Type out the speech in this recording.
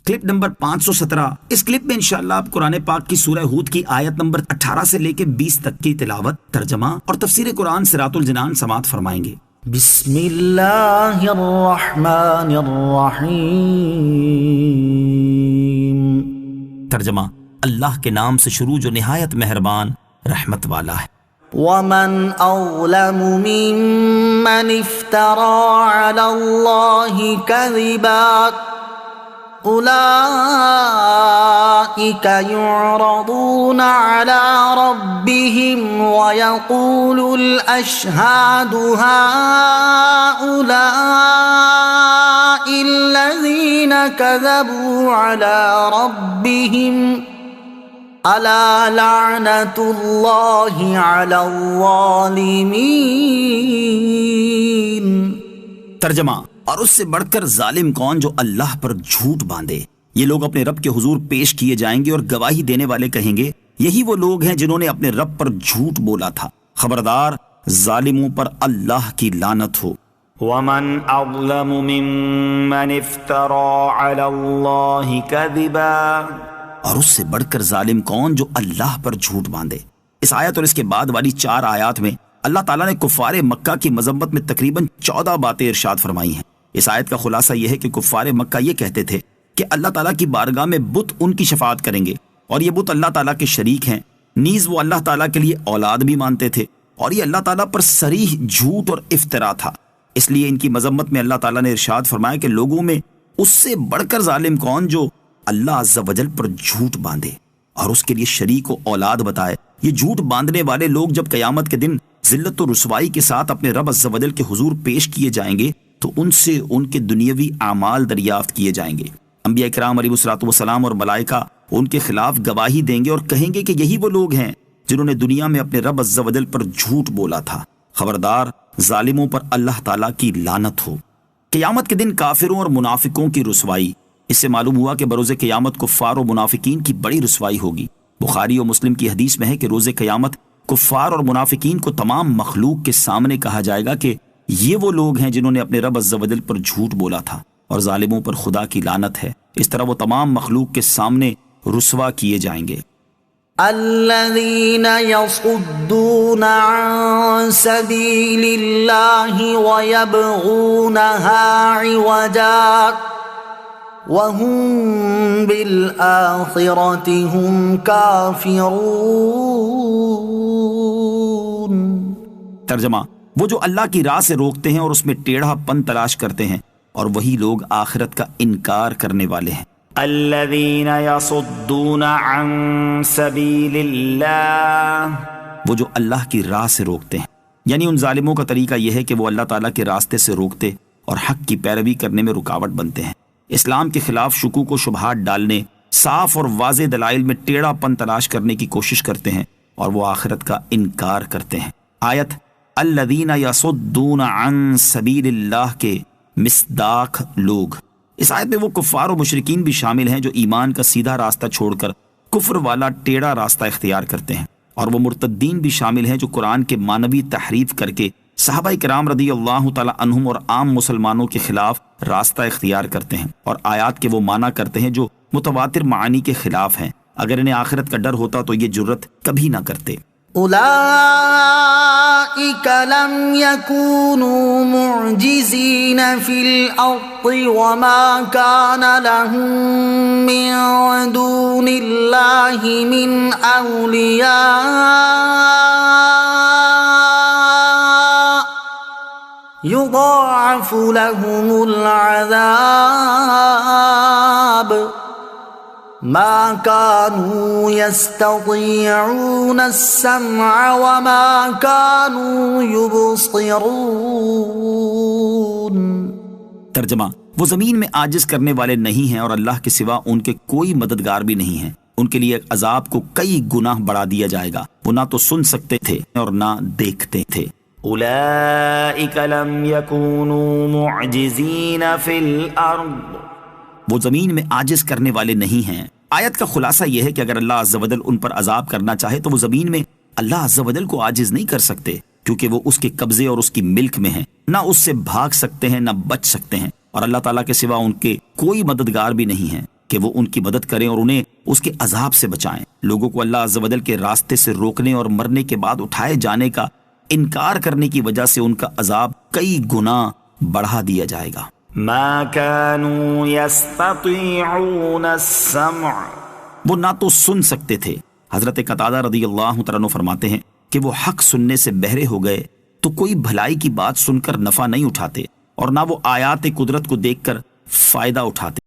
Clip number 517۔ اس clip میں انشاءاللہ آپ قرآن پاک کی سورہ ہود کی آیت نمبر 18 سے لے کے 20 تک کی تلاوت، ترجمہ اور تفسیر قرآن صراط الجنان سماعت فرمائیں گے۔ بسم اللہ الرحمن الرحیم۔ ترجمہ، اللہ کے نام سے شروع جو نہایت مہربان رحمت والا ہے۔ ومن اظلم ممن افترى على الله كذبا أولئك يعرضون على ربهم ويقول الأشهاد هؤلاء الذين كذبوا على ربهم ألا لعنة الله على الظالمين۔ ترجمہ، اور اس سے بڑھ کر ظالم کون جو اللہ پر جھوٹ باندھے۔ یہ لوگ اپنے رب کے حضور پیش کیے جائیں گے اور گواہی دینے والے کہیں گے یہی وہ لوگ ہیں جنہوں نے اپنے رب پر جھوٹ بولا تھا، خبردار ظالموں پر اللہ کی لعنت ہو۔ ومن اظلم ممن افترى على الله كذبا، اور اس سے بڑھ کر ظالم کون جو اللہ پر جھوٹ باندھے۔ اس آیت اور اس کے بعد والی 4 آیات میں اللہ تعالیٰ نے کفار مکہ کی مذمت میں تقریباً 14 باتیں ارشاد فرمائی ہیں۔ اس آیت کا خلاصہ یہ ہے کہ کفار مکہ یہ کہتے تھے کہ اللہ تعالیٰ کی بارگاہ میں بت ان کی شفاعت کریں گے، اور یہ بت اللہ تعالیٰ کے شریک ہیں، نیز وہ اللہ تعالیٰ کے لیے اولاد بھی مانتے تھے، اور یہ اللہ تعالیٰ پر صریح جھوٹ اور افترا تھا۔ اس لیے ان کی مذمت میں اللہ تعالیٰ نے ارشاد فرمایا کہ لوگوں میں اس سے بڑھ کر ظالم کون جو اللہ عز و جل پر جھوٹ باندھے اور اس کے لیے شریک و اولاد بتائے۔ یہ جھوٹ باندھنے والے لوگ جب قیامت کے دن ذلت و رسوائی کے ساتھ اپنے رب عز و جل کے حضور پیش کیے جائیں گے تو ان سے ان کے دنیاوی اعمال دریافت کیے جائیں گے۔ انبیاء کرام علیہ الصلوۃ والسلام اور ملائکہ ان کے خلاف گواہی دیں گے اور کہیں گے کہ یہی وہ لوگ ہیں جنہوں نے دنیا میں اپنے رب عز و جل پر جھوٹ بولا تھا، خبردار ظالموں پر اللہ تعالیٰ کی لعنت ہو۔ قیامت کے دن کافروں اور منافقوں کی رسوائی۔ اس سے معلوم ہوا کہ بروز قیامت کفار و منافقین کی بڑی رسوائی ہوگی۔ بخاری و مسلم کی حدیث میں ہے کہ روز قیامت کفار اور منافقین کو تمام مخلوق کے سامنے کہا جائے گا کہ یہ وہ لوگ ہیں جنہوں نے اپنے رب عز و جل پر جھوٹ بولا تھا، اور ظالموں پر خدا کی لعنت ہے۔ اس طرح وہ تمام مخلوق کے سامنے رسوا کیے جائیں گے۔ الذين يصدون عن سبيل الله ويبغونها عوجا وهم بالآخرة هم كافرون۔ ترجمہ، وہ جو اللہ کی راہ سے روکتے ہیں اور اس میں ٹیڑھا پن تلاش کرتے ہیں، اور وہی لوگ آخرت کا انکار کرنے والے ہیں۔ الذين يصدون عن سبيل الله، وہ جو اللہ کی راہ سے روکتے ہیں، یعنی ان ظالموں کا طریقہ یہ ہے کہ وہ اللہ تعالیٰ کے راستے سے روکتے اور حق کی پیروی کرنے میں رکاوٹ بنتے ہیں، اسلام کے خلاف شکوک و شبہات ڈالنے، صاف اور واضح دلائل میں ٹیڑھا پن تلاش کرنے کی کوشش کرتے ہیں، اور وہ آخرت کا انکار کرتے ہیں۔ آیت الذین یصدون عن سبیل اللہ کے مصداق لوگ۔ اس آیت میں وہ کفار و مشرکین بھی شامل ہیں جو ایمان کا سیدھا راستہ چھوڑ کر کفر والا ٹیڑھا راستہ اختیار کرتے ہیں، اور وہ مرتدین بھی شامل ہیں جو قرآن کے معنوی تحریف کر کے صحابہ کرام رضی اللہ تعالی عنہم اور عام مسلمانوں کے خلاف راستہ اختیار کرتے ہیں، اور آیات کے وہ معنی کرتے ہیں جو متواتر معانی کے خلاف ہیں۔ اگر انہیں آخرت کا ڈر ہوتا تو یہ جرت کبھی نہ کرتے۔ اولئک لم یکونوا معجزین فی الارض وما کان لهم من دون اللہ من اولیاء یضاعف لهم العذاب ما كانوا يستطيعون السمع وما كانوا يبصرون۔ ترجمہ، وہ زمین میں عاجز کرنے والے نہیں ہیں اور اللہ کے سوا ان کے کوئی مددگار بھی نہیں ہیں۔ ان کے لیے عذاب کو کئی گنا بڑھا دیا جائے گا، وہ نہ تو سن سکتے تھے اور نہ دیکھتے تھے۔ اولئک لم یکونوا معجزین فی الارض، وہ زمین میں عاجز کرنے والے نہیں ہیں۔ آیت کا خلاصہ یہ ہے کہ اگر اللہ عز و جل ان پر عذاب کرنا چاہے تو وہ زمین میں اللہ عز و جل کو عاجز نہیں کر سکتے، کیونکہ وہ اس کے قبضے اور اس کی ملک میں ہیں، نہ اس سے بھاگ سکتے ہیں نہ بچ سکتے ہیں، اور اللہ تعالیٰ کے سوا ان کے کوئی مددگار بھی نہیں ہیں۔ کہ وہ ان کی مدد کریں اور انہیں اس کے عذاب سے بچائیں۔ لوگوں کو اللہ عز و جل کے راستے سے روکنے اور مرنے کے بعد اٹھائے جانے کا انکار کرنے کی وجہ سے ان کا عذاب کئی گنا بڑھا دیا جائے گا۔ ما كانوا يستطيعون السمع، وہ نہ تو سن سکتے تھے۔ حضرت قتادہ رضی اللہ تعالیٰ عنہ فرماتے ہیں کہ وہ حق سننے سے بہرے ہو گئے تو کوئی بھلائی کی بات سن کر نفع نہیں اٹھاتے اور نہ وہ آیات قدرت کو دیکھ کر فائدہ اٹھاتے۔